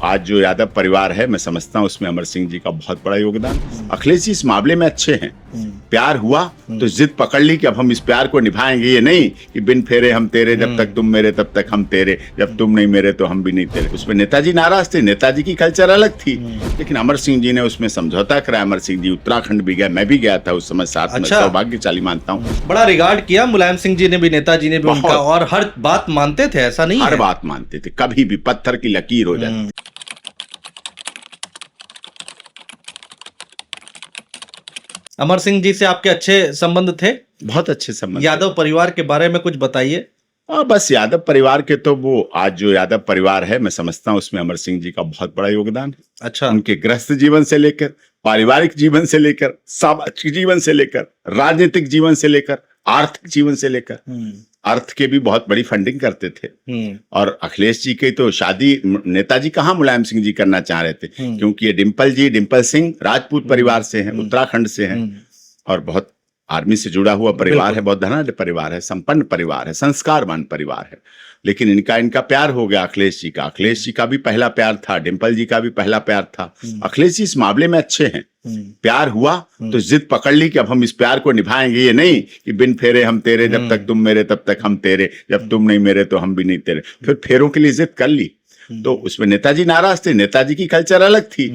आज जो यादव परिवार है, मैं समझता हूँ उसमें अमर सिंह जी का बहुत बड़ा योगदान। अखिलेश जी इस मामले में अच्छे हैं। प्यार हुआ तो जिद पकड़ ली कि अब हम इस प्यार को निभाएंगे, ये नहीं कि बिन फेरे हम तेरे, जब तक तुम मेरे तब तक हम तेरे, जब तुम नहीं मेरे तो हम भी नहीं तेरे। उसमें नेताजी नाराज थे, नेताजी की कल्चर अलग थी, लेकिन अमर सिंह जी ने उसमें समझौता कराया। अमर सिंह जी उत्तराखंड भी गए, मैं भी गया था उस समय साथ में, सौभाग्यशाली मानता हूँ। बड़ा रिगार्ड किया मुलायम सिंह जी ने भी, नेताजी ने भी उनका, और हर बात मानते थे, ऐसा नहीं हर बात मानते थे, कभी भी पत्थर की लकीर हो जाती। अमर सिंह जी से आपके अच्छे संबंध थे? बहुत अच्छे संबंध। यादव परिवार के बारे में कुछ बताइए। बस यादव परिवार के तो वो आज जो यादव परिवार है, मैं समझता हूँ उसमें अमर सिंह जी का बहुत बड़ा योगदान है। अच्छा। उनके गृहस्थ जीवन से लेकर, पारिवारिक जीवन से लेकर, सामाजिक जीवन से लेकर, राजनीतिक जीवन से लेकर, आर्थिक जीवन से लेकर, अर्थ के भी बहुत बड़ी फंडिंग करते थे। और अखिलेश जी की तो शादी नेताजी कहाँ मुलायम सिंह जी करना चाह रहे थे, क्योंकि ये डिंपल सिंह राजपूत परिवार से हैं, उत्तराखंड से हैं, और बहुत आर्मी से जुड़ा हुआ परिवार है, बहुत धनाढ्य परिवार है, संपन्न परिवार है, संस्कारवान परिवार है। लेकिन इनका प्यार हो गया अखिलेश जी का। अखिलेश जी का भी पहला प्यार था, डिंपल जी का भी पहला प्यार था। अखिलेश जी इस मामले में अच्छे हैं। प्यार हुआ तो जिद पकड़ ली कि अब हम इस प्यार को निभाएंगे, ये नहीं कि बिन फेरे हम तेरे, जब तक तुम मेरे तब तक हम तेरे, जब तुम नहीं मेरे तो हम भी नहीं तेरे। फिर फेरों के लिए जिद कर ली, तो उसमें नेताजी नाराज थे, नेताजी की कल्चर अलग थी,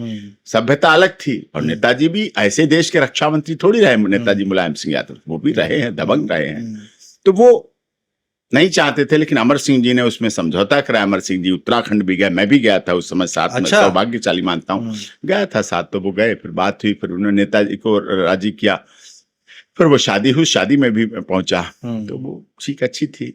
सभ्यता अलग थी। और नेताजी भी ऐसे देश के रक्षा मंत्री थोड़ी रहे, नेताजी मुलायम सिंह यादव, वो भी रहे हैं, दबंग रहे हैं, तो वो नहीं चाहते थे। लेकिन अमर सिंह जी ने उसमें समझौता कराया। अमर सिंह जी उत्तराखंड भी गए, मैं भी गया था उस समय साथ में, सौभाग्यशाली मानता हूँ, गया था साथ, तो वो गए, फिर बात हुई, फिर उन्होंने नेताजी को राजी किया, फिर वो शादी हुई, शादी में भी पहुंचा, तो वो ठीक अच्छी थी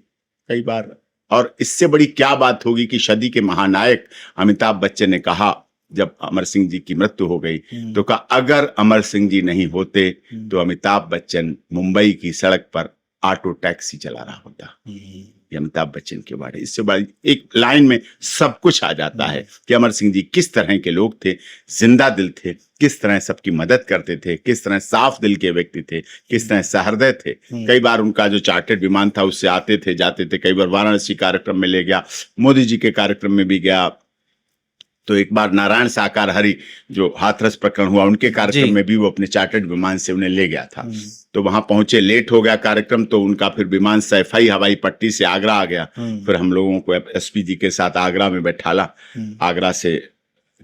कई बार। और इससे बड़ी क्या बात होगी कि सदी के महानायक अमिताभ बच्चन ने कहा, जब अमर सिंह जी की मृत्यु हो गई, तो कहा अगर अमर सिंह जी नहीं होते तो अमिताभ बच्चन मुंबई की सड़क पर ऑटो टैक्सी चला रहा होता। ये अमिताभ बच्चन के बारे, इससे बड़ी एक लाइन में सब कुछ आ जाता है कि अमर सिंह जी किस तरह के लोग थे, जिंदा दिल थे, किस तरह सबकी मदद करते थे, किस तरह साफ दिल के व्यक्ति थे, किस तरह सहृदय थे। कई बार उनका जो चार्टर्ड विमान था उससे आते थे जाते थे, कई बार वाराणसी कार्यक्रम में ले गया, मोदी जी के कार्यक्रम में भी गया, तो एक बार नारायण साकार हरि जो हाथरस प्रकरण हुआ उनके कार्यक्रम में भी वो अपने चार्टर्ड विमान से उन्हें ले गया था। तो वहां पहुंचे, लेट हो गया कार्यक्रम, तो उनका फिर विमान सैफई हवाई पट्टी से आगरा आ गया। फिर हम लोगों को एसपी जी के साथ आगरा में बैठाला, आगरा से,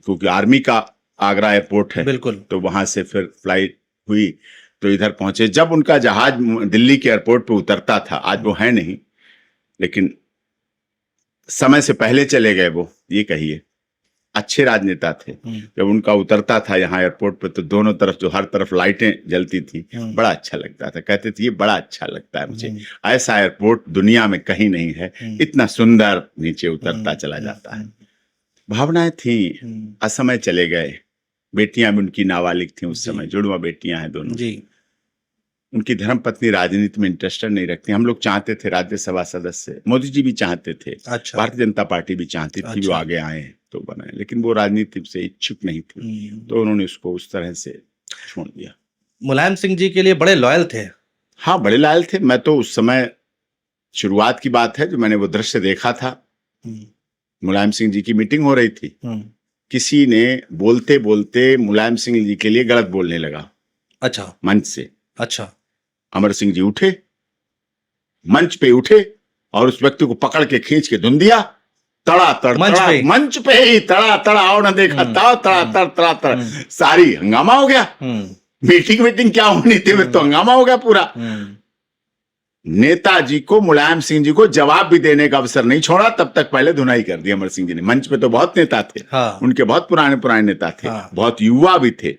क्योंकि आर्मी का आगरा एयरपोर्ट है, तो वहां से फिर फ्लाइट हुई, तो इधर पहुंचे। जब उनका जहाज दिल्ली के एयरपोर्ट पर उतरता था, आज वो है नहीं, लेकिन समय से पहले चले गए वो, ये कहिए, अच्छे राजनेता थे। जब उनका उतरता था यहाँ एयरपोर्ट पे, तो दोनों तरफ जो हर तरफ लाइटें जलती थी, बड़ा अच्छा लगता था। कहते थे ये बड़ा अच्छा लगता है मुझे, ऐसा एयरपोर्ट दुनिया में कहीं नहीं है, इतना सुंदर नीचे उतरता चला जाता है। भावनाएं थी, असमय चले गए। बेटियां भी उनकी नाबालिग थी उस समय, जुड़वा बेटियां हैं दोनों जी। उनकी धर्मपत्नी राजनीति में इंटरेस्टेड नहीं रखती। हम लोग चाहते थे राज्यसभा सदस्य, मोदी जी भी चाहते थे, भारतीय जनता पार्टी भी चाहती थी वो आगे आए तो बनाए, लेकिन वो राजनीति से इच्छुक नहीं थी, तो उन्होंने उसको उस तरह से छोड़ दिया। मुलायम सिंह जी के लिए बड़े लॉयल थे। हाँ, बड़े लॉयल थे। मैं तो उस समय, शुरुआत की बात है, जो मैंने वो दृश्य देखा था, मुलायम सिंह जी की मीटिंग हो रही थी, किसी ने बोलते बोलते मुलायम सिंह जी के लिए गलत बोलने लगा। अच्छा। मंच से। अच्छा। अमर सिंह जी उठे, मंच पे उठे, और उस व्यक्ति को पकड़ के खींच के धुन दिया, तड़ा मंच पे ही तड़ा और न देखा तड़ा, सारी हंगामा हो गया। मीटिंग क्या होनी थी, तो हंगामा हो गया पूरा। नेताजी को, मुलायम सिंह जी को जवाब भी देने का अवसर नहीं छोड़ा, तब तक पहले धुनाई कर दी अमर सिंह जी ने। मंच पे तो बहुत नेता थे, उनके बहुत पुराने नेता थे, बहुत युवा भी थे,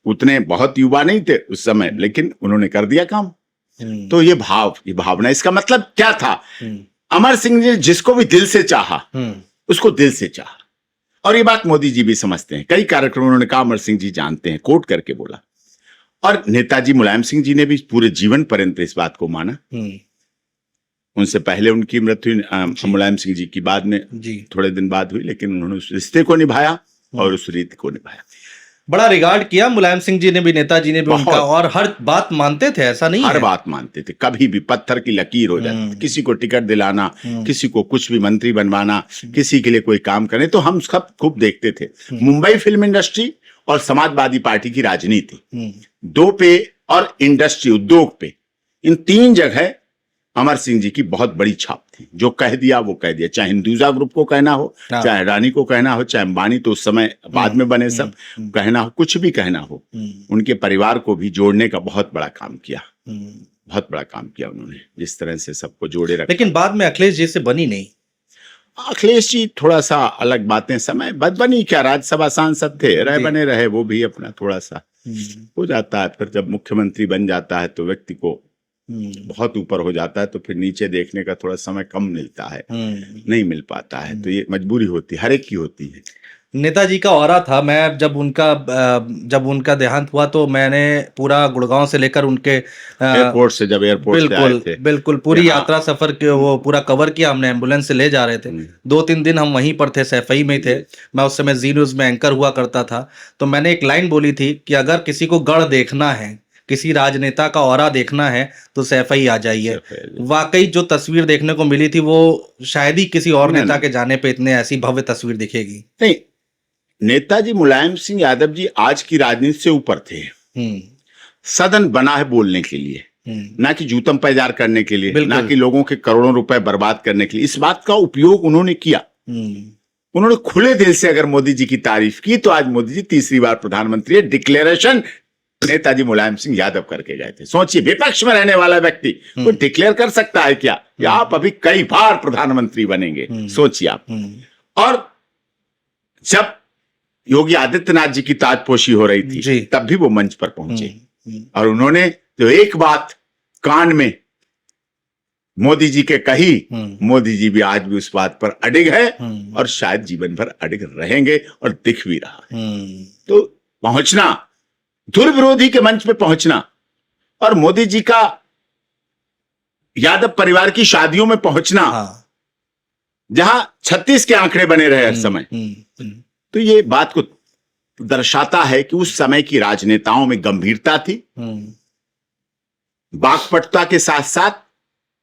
उतने बहुत युवा नहीं थे उस समय, लेकिन उन्होंने कर दिया काम। तो ये भावना, इसका मतलब क्या था? अमर सिंह जी जिसको भी दिल से चाहा, उसको दिल से चाहा। और ये बात मोदी जी भी समझते हैं। कई कार्यक्रम उन्होंने कहा अमर सिंह जी जानते हैं, कोट करके बोला। और नेताजी मुलायम सिंह जी ने भी पूरे जीवन पर्यंत इस बात को माना। उनसे पहले उनकी मृत्यु मुलायम सिंह जी की बाद में थोड़े दिन बाद हुई, लेकिन उन्होंने उस रिश्ते को निभाया और उस रीति को निभाया। बड़ा रिगार्ड किया मुलायम सिंह जी ने भी, नेताजी ने भी बहुत। उनका, और हर बात मानते थे, ऐसा नहीं हर है। बात मानते थे, कभी भी पत्थर की लकीर हो जाती थी, किसी को टिकट दिलाना, किसी को कुछ भी मंत्री बनवाना, किसी के लिए कोई काम करने, तो हम सब खूब देखते थे। मुंबई फिल्म इंडस्ट्री और समाजवादी पार्टी की राजनीति, दो पे, और इंडस्ट्री उद्योग पे, इन तीन जगह अमर सिंह जी की बहुत बड़ी छाप थी। जो कह दिया वो कह दिया, चाहे हिंदुजा ग्रुप को कहना हो, हाँ। चाहे अडानी को कहना हो, चाहे अंबानी तो उस समय बाद में बने, सब कहना हो, कुछ भी कहना हो, उनके परिवार को भी जोड़ने का बहुत बड़ा काम किया, बहुत बड़ा काम किया उन्होंने, जिस तरह से सबको जोड़े रखा। लेकिन बाद में अखिलेश जी से बनी नहीं। अखिलेश जी थोड़ा सा अलग बातें, समय बदबनी क्या, राज्यसभा सांसद थे, रहे बने रहे, वो भी अपना थोड़ा सा हो जाता है। फिर जब मुख्यमंत्री बन जाता है तो व्यक्ति को बहुत ऊपर हो जाता है, तो फिर नीचे देखने का थोड़ा समय कम मिलता है, नहीं मिल पाता है, तो ये मजबूरी होती है, हर एक की होती है। नेताजी का ऑरा था। मैं जब उनका देहांत हुआ तो मैंने पूरा गुड़गांव से लेकर उनके एयरपोर्ट से, जब एयरपोर्ट से आए थे, बिल्कुल पूरी यात्रा सफर के वो पूरा कवर किया हमने, एम्बुलेंस से ले जा रहे थे। 2-3 दिन हम वहीं पर थे, सैफई में थे। मैं उस समय जी न्यूज में एंकर हुआ करता था, तो मैंने एक लाइन बोली थी कि अगर किसी को गढ़ देखना है, किसी राजनेता का ऑरा देखना है, तो सैफई आ जाइए। वाकई जो तस्वीर देखने को मिली थी वो शायद ही किसी और नेता के जाने पे इतने ऐसी भव्य तस्वीर दिखेगी नहीं। नेताजी मुलायम सिंह यादव जी आज की राजनीति से ऊपर थे। सदन बना है बोलने के लिए, ना कि जूतम पैजार करने के लिए, ना कि लोगों के करोड़ों रुपए बर्बाद करने के लिए। इस बात का उपयोग उन्होंने किया। उन्होंने खुले दिल से अगर मोदी जी की तारीफ की, तो आज मोदी जी तीसरी बार प्रधानमंत्री है। डिक्लेरेशन नेताजी मुलायम सिंह यादव करके गए थे। सोचिए, विपक्ष में रहने वाला व्यक्ति कोई डिक्लेयर कर सकता है क्या कि आप अभी कई बार प्रधानमंत्री बनेंगे? सोचिए आप। और जब योगी आदित्यनाथ जी की ताजपोशी हो रही थी, तब भी वो मंच पर पहुंचे, और उन्होंने जो एक बात कान में मोदी जी के कही, मोदी जी भी आज भी उस बात पर अडिग है, और शायद जीवन भर अडिग रहेंगे, और दिख भी रहा है। तो पहुंचना, धुर विरोधी के मंच पे पहुंचना, और मोदी जी का यादव परिवार की शादियों में पहुंचना, जहां 36 के आंकड़े बने रहे हर समय, तो ये बात को दर्शाता है कि उस समय की राजनेताओं में गंभीरता थी, वाक्पटुता के साथ साथ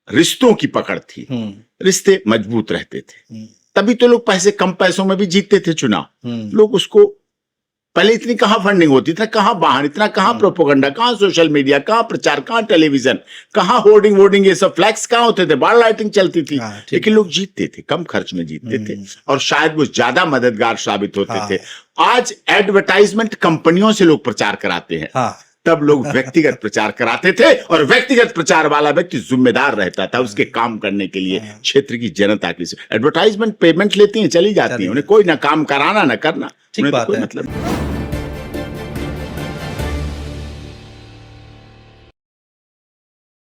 रिश्तों की पकड़ थी, रिश्ते मजबूत रहते थे। तभी तो लोग कम पैसों में भी जीतते थे चुनाव। लोग उसको, पहले इतनी कहां फंडिंग होती थी, कहां वाहन, इतना कहां प्रोपोगंडा, कहां सोशल मीडिया, कहां प्रचार, कहां टेलीविजन, कहां होर्डिंग, ये सब फ्लैक्स कहां होते थे, बार लाइटिंग चलती थी, लेकिन लोग जीतते थे, कम खर्च में जीतते थे, और शायद वो ज्यादा मददगार साबित होते थे। आज एडवर्टाइजमेंट कंपनियों से लोग प्रचार कराते हैं, तब लोग व्यक्तिगत प्रचार कराते थे, और व्यक्तिगत प्रचार वाला व्यक्ति जिम्मेदार रहता था उसके काम करने के लिए, क्षेत्र की जनता की। एडवर्टाइजमेंट पेमेंट लेती हैं, चली जाती है, उन्हें कोई ना काम कराना ना करना, उन्हें तो कोई मतलब नहीं।